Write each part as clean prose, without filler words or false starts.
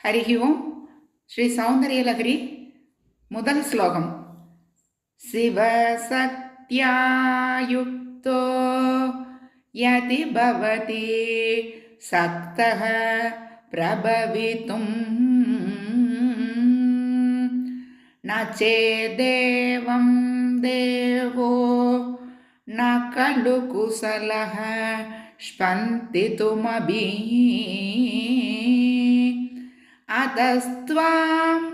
हरिः ओं श्री सौन्दर्यलहरी முதல் ஸ்லோகம். சிவசக்தியாயுக்தோ யதி பவதி சக்தः பிரபவிதும் ந சேதேவம் தேவோ ந கலு குசலः ஸ்பந்திதுமபி அதஸ்த்வாம்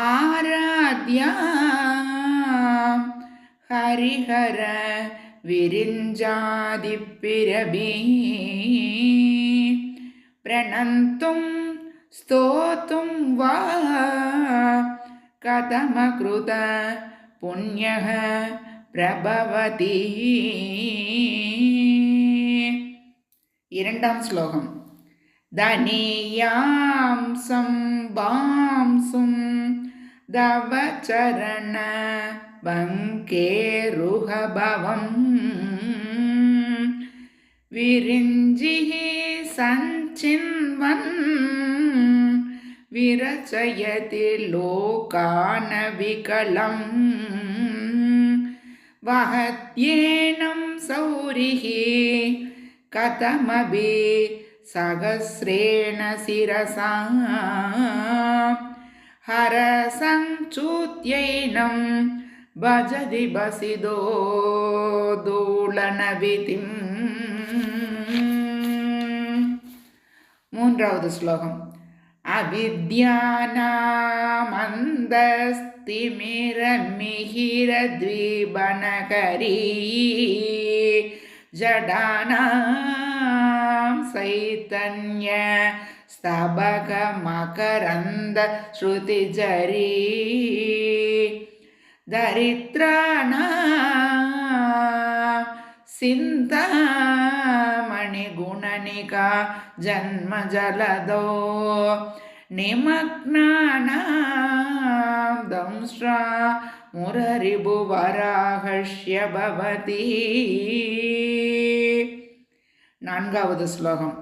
ஆராத்யா ஹரிஹர விரிஞ்சாதிப்பிரபி பிரணந்தும் ஸ்தோத்தும் வா கதமக்ருத புண்ணியः பிரபவதி. இரண்டாம் ஸ்லோகம். தனியாம் சம்பாம்சும் தவச்சரண பங்கேருஹபவம் விரிஞ்சிஹி சஞ்சின்வன் விரச்சயதி லோகான விகலம் வஹத்யேனம் சௌரிஹி கதமபி சகஸ்ரேண சிரசா ஹரசஞ்சுத்யைனம் பஜதி பசிதோ தூளனவிதிம். மூன்றாவது ஸ்லோகம். அவித்யானாமந்தஸ்திமிரமிஹிரத்விபனகரி ஜடானாம் சைதன்ய ஸ்தபக மகரந்த ஸ்ருதிஜரி தரித்ராணாம் சிந்தாமணி குணனிகா ஜன்மஜலதோ நிமக்னானாம் தம்ஸ்ரா முரரிபுவராகஷ்ய பவதி. நான்காவது ஸ்லோகம்.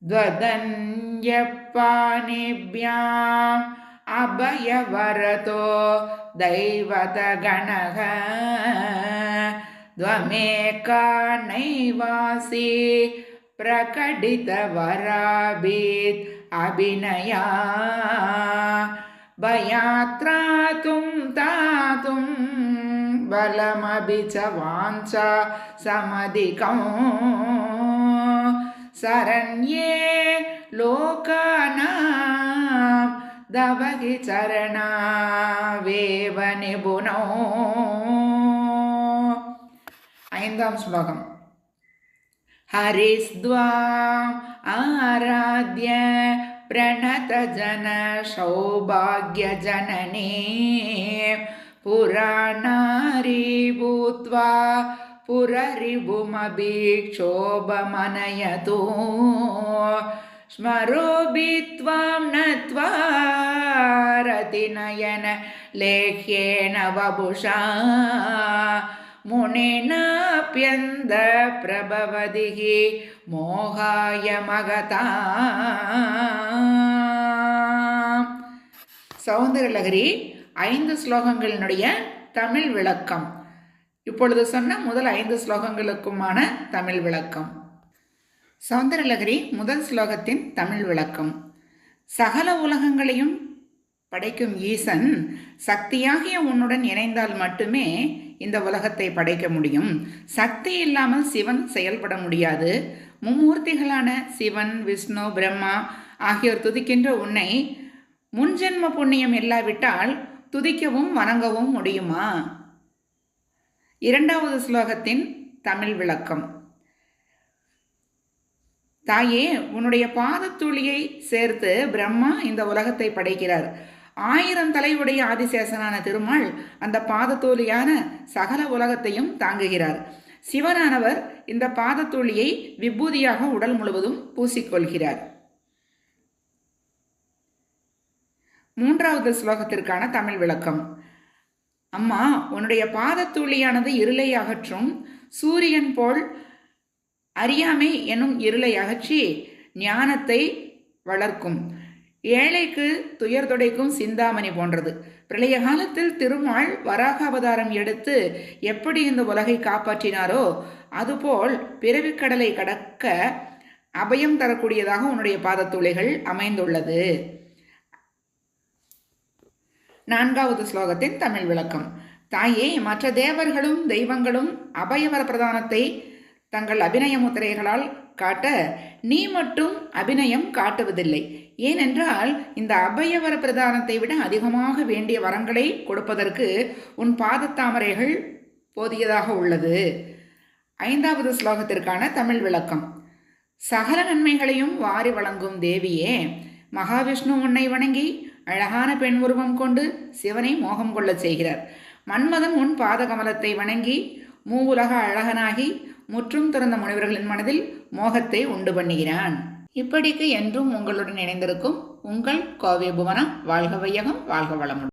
த்வதன்யப்பாணிப்யாம் அபயவரதோ தைவதகணக த்வமேகா நைவாசி பிரகடிதவராபீத் அபிநயா பயாத்ராதும் தாதும் பலமபி ச வாஞ்சா சமதிகம் சரண்யே லோகானாம் தவகி சரணா வேவ நிபுணோ. ஐந்தாம் ஸ்லோகம். ஹரிஸ்த்வாம் ஆராத்ய பிரணத ஜன சௌபாக்ய ஜனனே புராணாரி பூத்வா புரரிபுமபீக்ஷோபமனயதோ ஸ்மரோபித்வாம் நத்வா ரதிநயன லேஹ்யேன வபுஷா முனினாப்யந்த பிரபவதிஹி மோகாய மகதா. சௌந்தரலஹரி 5 ஸ்லோகங்களினுடைய தமிழ் விளக்கம். இப்பொழுது சொன்ன முதல் 5 ஸ்லோகங்களுக்குமான தமிழ் விளக்கம். சௌந்தரலஹரி முதல் ஸ்லோகத்தின் தமிழ் விளக்கம். சகல உலகங்களையும் படைக்கும் ஈசன் சக்தியாகிய உன்னுடன் இணைந்தால் மட்டுமே இந்த உலகத்தை படைக்க முடியும். சக்தி இல்லாமல் சிவன் செயல்பட முடியாது. மும்மூர்த்திகளான சிவன், விஷ்ணு, பிரம்மா ஆகியோர் துதிக்கின்ற உன்னை முன்ஜென்ம புண்ணியம் இல்லாவிட்டால் துதிக்கவும் வணங்கவும் முடியுமா? இரண்டாவது ஸ்லோகத்தின் தமிழ் விளக்கம். தாயே, உன்னுடைய பாதத்துளியை சேர்த்து பிரம்மா இந்த உலகத்தை படைக்கிறார். 1000 தலையுடைய ஆதிசேஷனான திருமால் அந்த பாதத்தூளியான சகல உலகத்தையும் தாங்குகிறார். சிவனானவர் இந்த பாதத்தூளியை விபூதியாக உடல் முழுவதும் பூசிக்கொள்கிறார். மூன்றாவது ஸ்லோகத்திற்கான தமிழ் விளக்கம். அம்மா, உன்னுடைய பாதத்தூளியானது இருளை அகற்றும். சூரியன் போல் அறியாமை எனும் இருளை அகற்றி ஞானத்தை வளர்க்கும். ஏழைக்கு துயர் துடைக்கும் சிந்தாமணி போன்றது. பிரளய காலத்தில் திருமால் வராக அவதாரம் எடுத்து எப்படி இந்த உலகை காப்பாற்றினாரோ அதுபோல் பிறவிக்கடலை கடக்க அபயம் தரக்கூடியதாக உன்னுடைய பாதத்துளைகள் அமைந்துள்ளது. 4வது ஸ்லோகத்தின் தமிழ் விளக்கம். தாயே, மற்ற தேவர்களும் தெய்வங்களும் அபயவர பிரதானத்தை தங்கள் அபிநய முத்திரைகளால் காட்ட நீ மட்டும் அபிநயம் காட்டுவதில்லை. ஏனென்றால் இந்த அபயவர பிரதானத்தை விட அதிகமாக வேண்டிய வரங்களை கொடுப்பதற்கு உன் பாதத்தாமரைகள் போதியதாக உள்ளது. 5வது ஸ்லோகத்திற்கான தமிழ் விளக்கம். சகல நன்மைகளையும் வாரி வழங்கும் தேவியே, மகாவிஷ்ணு உன்னை வணங்கி அழகான பெண் உருவம் கொண்டு சிவனை மோகம் கொள்ளச் செய்கிறார். மன்மதன் உன் பாதகமலத்தை வணங்கி மூவுலக அழகனாகி முற்றும் துறந்த முனிவர்களின் மனதில் மோகத்தை உண்டு பண்ணுகிறான். இப்படிக்கு என்றும் உங்களுடன் இணைந்திருக்கும் உங்கள் கோவை புவனா. வாழ்க வையகம், வாழ்க வளமுடன்.